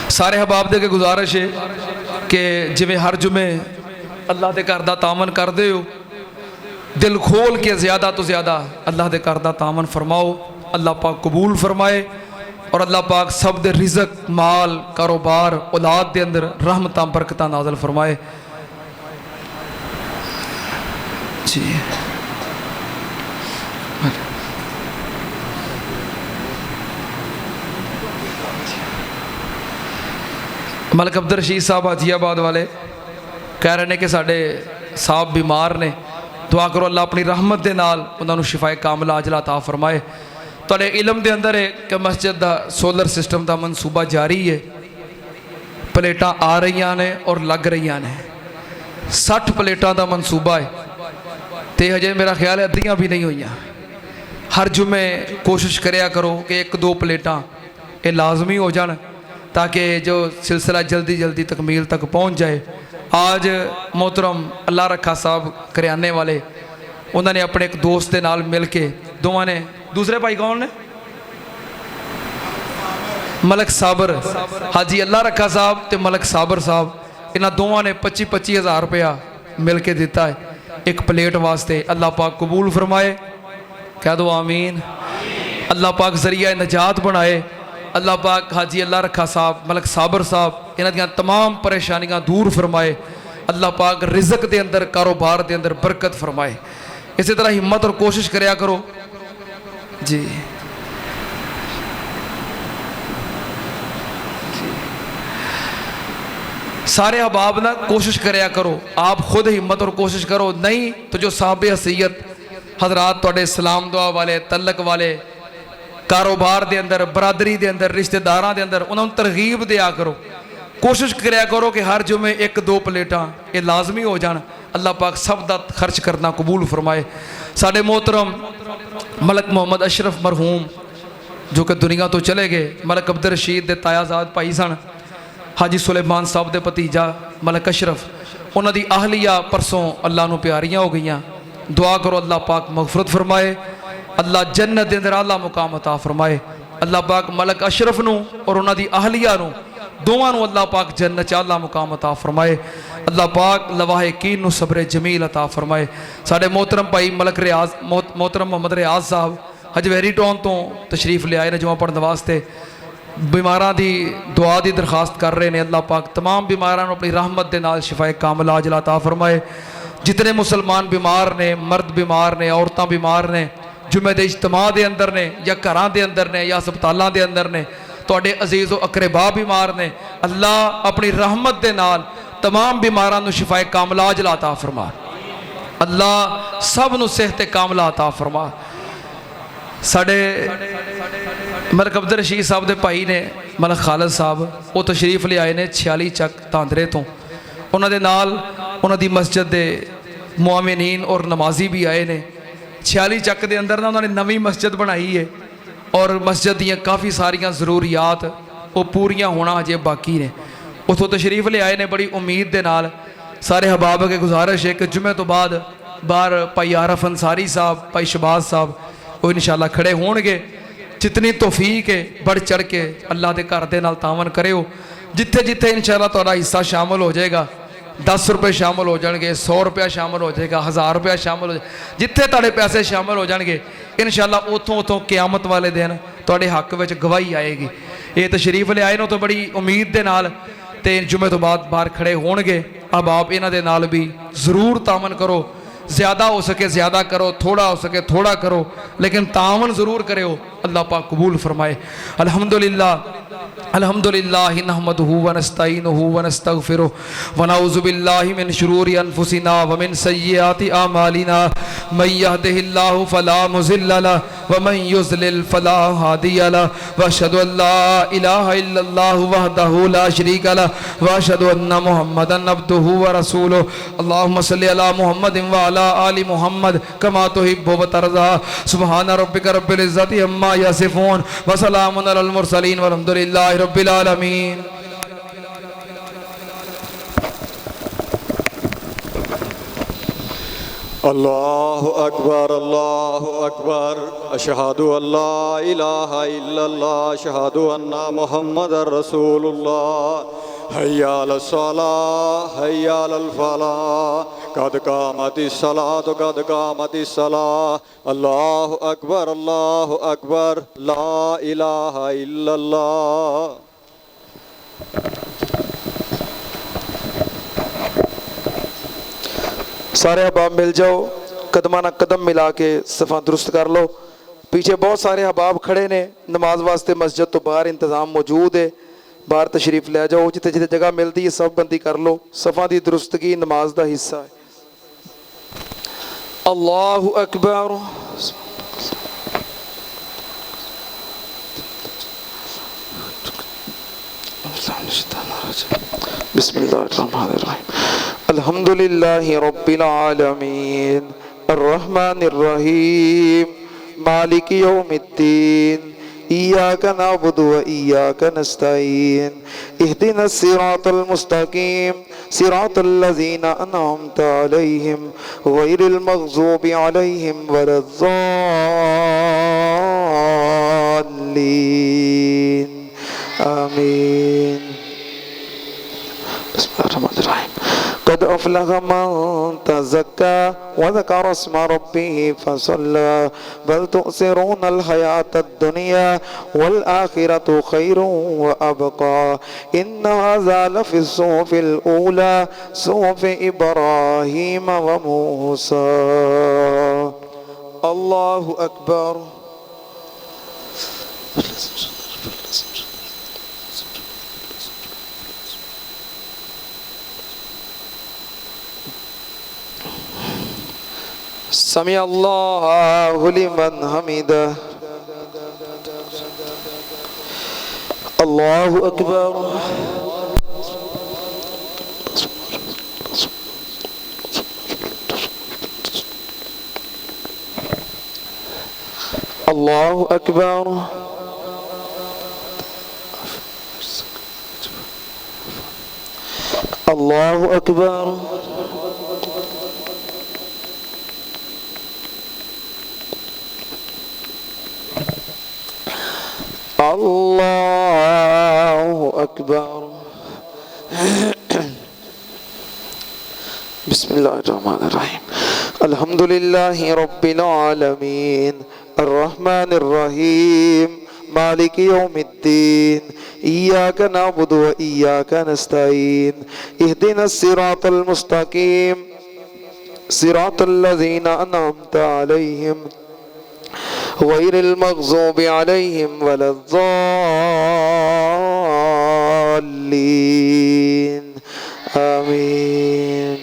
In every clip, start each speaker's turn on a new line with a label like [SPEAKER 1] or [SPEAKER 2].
[SPEAKER 1] سارے حباب دے کے گزارش ہے کہ جویں ہر جمعے اللہ دے گھر دا تامن کر دے ہو، دل کھول کے زیادہ تو زیادہ اللہ دے گھر دا تامن فرماؤ، اللہ پاک قبول فرمائے اور اللہ پاک سب دے رزق، مال، کاروبار، اولاد دے اندر رحمتاں برکتاں نازل فرمائے۔ جی ملک عبد الرشید صاحب حاجی آباد والے کہہ رہے ہیں کہ ساڈے صاحب بیمار نے، دعا کرو اللہ اپنی رحمت دے نال انہاں نوں شفائے کاملہ عاجلہ عطا فرمائے۔ تواڈے علم دے اندر ہے کہ مسجد دا سولر سسٹم دا منصوبہ جاری ہے، پلیٹاں آ رہیاں نے اور لگ رہیاں نے، 60 پلیٹاں دا منصوبہ ہے تے ہجے میرا خیال ہے ادھیاں بھی نہیں ہوئیاں۔ ہر جمعے کوشش کریا کرو کہ 1-2 پلیٹاں یہ لازمی ہو جان تاکہ جو سلسلہ جلدی جلدی تکمیل تک پہنچ جائے۔ آج محترم اللہ رکھا صاحب کریانے والے انہوں نے اپنے ایک دوست دے نال مل کے دونوں نے، دوسرے بھائی کون نے؟ ملک صابر، حاجی اللہ رکھا صاحب تے ملک صابر صاحب، انہاں دونوں نے 25-25 ہزار روپیہ مل کے دیتا ہے ایک پلیٹ واسطے۔ اللہ پاک قبول فرمائے، کہہ دو آمین۔ اللہ پاک ذریعہ نجات بنائے، اللہ پاک حاجی اللہ رکھا صاحب، ملک صابر صاحب انہاں دیاں تمام پریشانیاں دور فرمائے، اللہ پاک رزق دے اندر، کاروبار دے اندر برکت فرمائے۔ اسی طرح ہمت اور کوشش کریا کرو جی سارے احباب نہ کوشش کریا کرو، آپ خود ہمت اور کوشش کرو، نہیں تو جو صاحب حیثیت حضرات توڑے اسلام دعا والے، تعلق والے، کاروبار دے اندر، برادری دے اندر، رشتہ داراں دے اندر انہوں ترغیب دیا کرو، کوشش کریا کرو کہ ہر جمعے 1-2 پلیٹاں یہ لازمی ہو جان۔ اللہ پاک سب دا خرچ کرنا قبول فرمائے۔ ساڑھے محترم ملک محمد اشرف مرحوم جو کہ دنیا تو چلے گئے، ملک عبد الرشید دے تایا زاد بھائی سن، حاجی سلیمان صاحب دے بھتیجا ملک اشرف، انہاں دی اہلیہ پرسوں اللہ نو پیاریاں ہو گئیاں، دعا کرو اللہ پاک مغفرت فرمائے، اللہ جنت دے اندر اعلیٰ مقام عطا فرمائے۔ اللہ پاک ملک اشرف نو اور انہاں دی اہلیہ نو دونوں نو اللہ پاک جنت چ اعلیٰ مقام عطا فرمائے۔ اللہ پاک لواحقین نو صبر جمیل عطا فرمائے۔ ساڑھے محترم بھائی ملک ریاض، محترم محمد ریاض صاحب حجویری ٹاؤن تو تشریف لے آئے نے جمعہ پڑھنے واسطے، بیماراں دی دعا دی درخواست کر رہے ہیں۔ اللہ پاک تمام بیماراں نو اپنی رحمت دے نال شفائے کاملہ عاجلہ عطا فرمائے۔ جتنے مسلمان بیمار نے، مرد بیمار نے، عورتاں بیمار نے، جمعہ دے اجتماع دے اندر نے یا گھراں دے اندر نے یا ہسپتالاں دے اندر نے، تواڈے عزیز و اقربا بیمار نے، اللہ اپنی رحمت دے نال تمام بیماراں نو شفائے کاملہ عاجلہ عطا فرما، اللہ سب نو صحت کاملہ عطا فرما۔ ساڑھے ملک عبد الرشید صاحب دے بھائی نے ملک خالد صاحب وہ تشریف لے آئے نے 46 چک تاندرے تو، انہاں دے نال انہاں دی مسجد دے معامنین اور نمازی بھی آئے نے۔ 46 چک دے اندر انہوں نے نویں مسجد بنائی ہے اور مسجد دیاں کافی ساریاں ضروریات وہ پوریاں ہونا ہجے باقی نے، اتھوں تشریف لے آئے نے بڑی امید دے نال۔ سارے حباب کے گزارش ہے کہ جمعہ تو بعد باہر بھائی عارف انصاری صاحب، بھائی شباز صاحب وہ انشاءاللہ کھڑے ہون گے، جتنی توفیق ہے بڑھ چڑھ کے اللہ دے گھر دے نال تعاون کرے ہو، جتھے جتھے انشاءاللہ تہاڈا حصہ شامل ہو جائے گا، 10 روپے شامل ہو جان گے، 100 روپیہ شامل ہو جائے گا، 1000 روپیہ شامل ہو جائے گا، جتھے تہاڈے پیسے شامل ہو جان گے انشاءاللہ اتوں قیامت والے دن تہاڈے حق وچ گواہی آئے گی۔ یہ تشریف لے آئے نو تو بڑی امید دے نال تے جمعہ تو بعد باہر کھڑے ہون گے، اب آپ انہاں دے نال بھی ضرور تعاون کرو، زیادہ ہو سکے زیادہ کرو، تھوڑا ہو سکے تھوڑا کرو، لیکن تعاون ضرور کرے ہو، اللہ پاک قبول فرمائے۔ الحمدللہ الحمدللہ نحمدہ ونستعینہ ونستغفرہ ونعوذ باللہ من شرور انفسنا ومن سیئات اعمالنا من یہدہ اللہ فلا مضل لہ ومن یضلل فلا ہادی لہ واشہد ان لا الہ الا اللہ وحدہ لا شریک لہ واشہد ان محمدا عبدہ ورسولہ اللہم صلی علی محمد وعلی آل محمد کما تحب وترضى سبحان ربک رب العزت عما یصفون وسلام علی المرسلین والحمدللہ رب العالمین۔
[SPEAKER 2] अल्लाहु अकबर अशहदु अल्ला इलाहा इल्लल्लाह अशहदु अन्ना मुहम्मदर रसूलुल्लाह हय्या अलस सलाह हय्या अलल फलाह कद कामतिस सलाह अल्लाहु अकबर ला इलाहा इल्लल्लाह।
[SPEAKER 3] सारे अहबाब मिल जाओ, कदमा ना कदम मिला के सफ़ा दुरुस्त कर लो। पीछे बहुत सारे अहबाब खड़े ने, नमाज वास्ते मस्जिद तो बाहर इंतज़ाम मौजूद है, बाहर तशरीफ ले जाओ। जिते जिते जगह मिलती है सब बंदी कर लो, सफ़ा की दुरुस्तगी नमाज का हिस्सा है। अल्लाहु अकबर। बिस्मिल्लाहिर्रहमानिर्रहीम। अल्हम्दुलिल्लाहि रब्बिल आलमीन अर्रहमानिर्रहीम मालिकि यौमिद्दीन इय्याका नअबुदु व इय्याका नस्तईन इहदिनस सिरातल मुस्तकीम सिरातल लज़ीना अनअमता अलैहिम गैरिल मग़ज़ूबि अलैहिम वलद्दाल्लीन आमीन। बिस्मिल्लाहिर्रहमानिर्रहीम। قد أفلح من تزكى وذكر اسم ربه فصلى بل تؤثرون الحياة الدنيا والآخرة خير وأبقى إن هذا لفي الصحف الأولى صحف إبراهيم وموسى। الله أكبر। समी अल्लाहु लिमन हमिदा। अल्लाहु अकबर। अल्लाहु अकबर। अल्लाहु अकबर। अल्लाहु अकबर। बिस्मिल्लाहिर्रहमानिर्रहीम। अल्हम्दुलिल्लाहि रब्बिल आलमीन अर्रहमानिर्रहीम मालिकि यौमिद्दीन इय्याका नअबुदु व इय्याका नस्तईन इहदिनस सिरातल मुस्तकीम सिरातल लज़ीना अनअमता अलैहिम गैरिल मग़ज़ूबि अलैहिम वलद्दाल्लीन आमीन।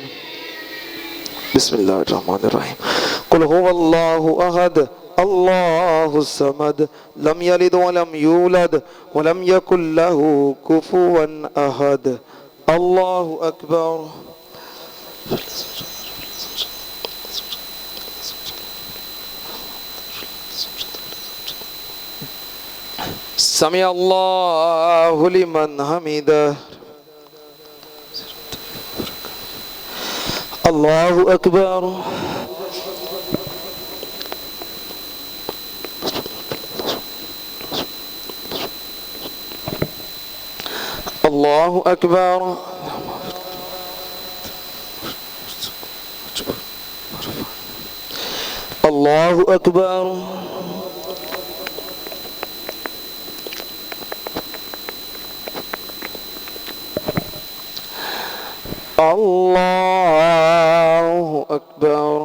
[SPEAKER 3] बिस्मिल्लाहिर्रहमानिर्रहीम। कुल हुवल्लाहु अहद अल्लाहुस समद लम यलिद वलम यूलद वलम यकुल लहू कुफुवन अहद। अल्लाहु अकबर। समी अल्लाहु लिमन हमिदा। अल्लाहु अकबर। अल्लाहु अकबर। अल्लाहु अकबर। अल्लाहु अकबर।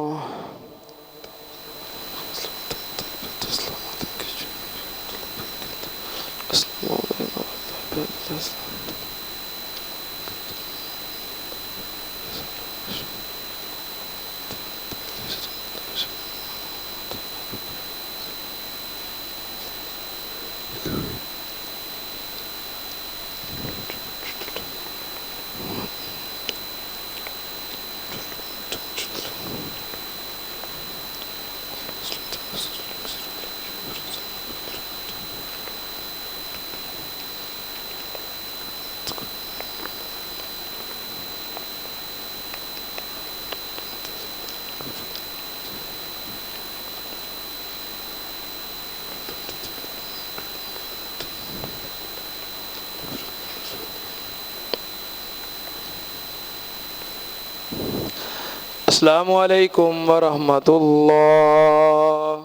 [SPEAKER 3] السلام علیکم ورحمۃ اللہ.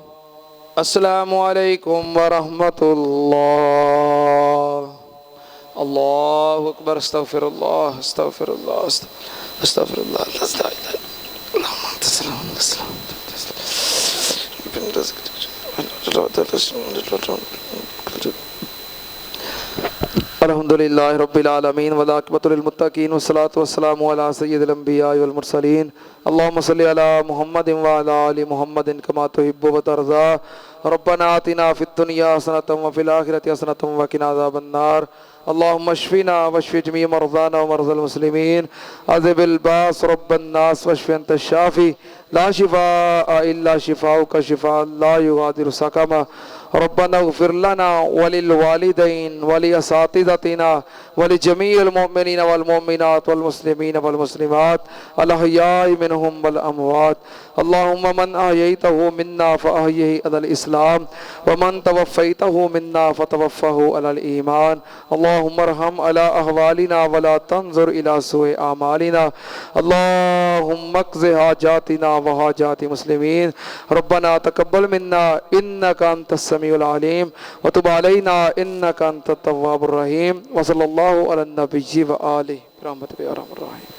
[SPEAKER 3] السلام علیکم ورحمۃ اللہ. اللہ اکبر. استغفر اللہ استغفر اللہ استغفر اللہ. الحمد للہ رب العالمین والعاقبۃ للمتقین والصلاۃ والسلام علی سید الانبیاء والمرسلین. اللہم صلی علی محمد وعلی آل محمد کما تحب وترضى. ربنا آتنا فی الدنیا حسنۃ وفی الآخرۃ حسنۃ وقنا عذاب النار. اللہم اشفنا واشف جمیع مرضانا ومرضى المسلمین. اذهب الباس رب الناس واشف انت الشافی لا شفاء الا شفاؤک شفاء لا یغادر سقما. ربنا اغفر لنا وللوالدین ولاساتذتنا ولجميع المؤمنين والمؤمنات والمسلمين والمسلمات الاحياء منهم والاموات. اللهم من احييته منا فاحيه على الاسلام ومن توفيته منا فتوفه على الايمان. اللهم ارحم على احوالنا ولا تنظر الى سوء اعمالنا. اللهم اقض حاجاتنا وحاجات المسلمين. ربنا تقبل منا انك انت السميع العليم وتب علينا انك انت التواب الرحيم. وصلى الله على النبي وآله برحمتك يا ارحم الراحمين.